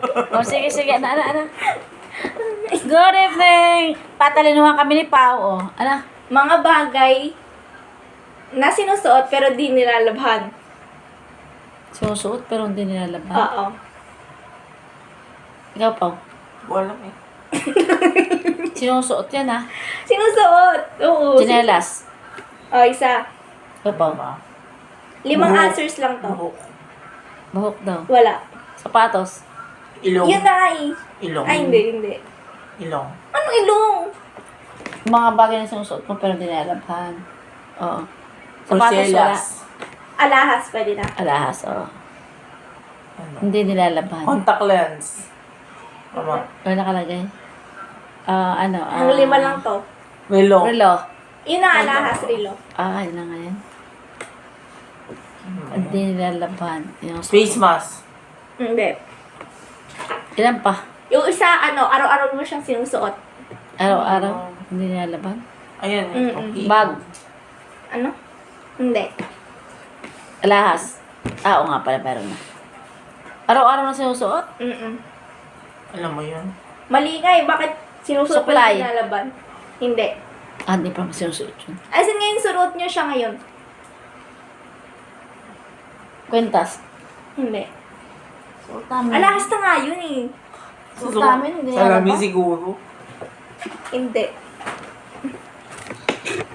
O, sige, sige. Ano. Good evening! Patalinuhan kami ni Pao, o. Ano? Mga bagay na sinusuot pero di nilalabhan. Sinusuot pero hindi nilalabhan. Oo. Ikaw, Pao. Wala eh. Sinusuot yan, ha? Sinusuot. Oo. Chinelas. O, isa. Ikaw, Pao. 5 Buhok. answers lang to. Buhok. Buhok daw. Wala. Sapatos. Ilong. Yun na eh. Ilong. Ay, hindi. Ilong. Anong ilong? Mga bagay na sinusuot mo pero hindi nilalabhan. Oo. Sapatos, wala. Porcelas. Alahas, pwede na. Alahas, oo. Ano? Hindi nilalabhan. Contact lens. Tama. Ano nakalagay? Ano? Ang 5 lang to. Relo. Relo. Yun na, alahas, rilo. Yun na nga yan. Hindi nilalabhan. Yung Face mask. Hindi. Ilan pa? Yung isa, araw-araw mo siyang sinusuot. Araw-araw. Hindi nilalabhan. Ayan eh. Mm-mm. Okay. Bag. Ano? Hindi. Alahas. Oo nga pala, meron na. Araw-araw na sinusuot? Mm-mm. Alam mo yun? Mali nga eh. Bakit sinusuot mo Supply. yung nilalaban? Hindi. Hindi pa sinusuot yun. As in ngayon, suot niyo siya ngayon. Kwentas. Hindi. Suot namin. Alahas na nga yun eh. Suot namin, hindi Salamin nilalabhan. siguro. Hindi.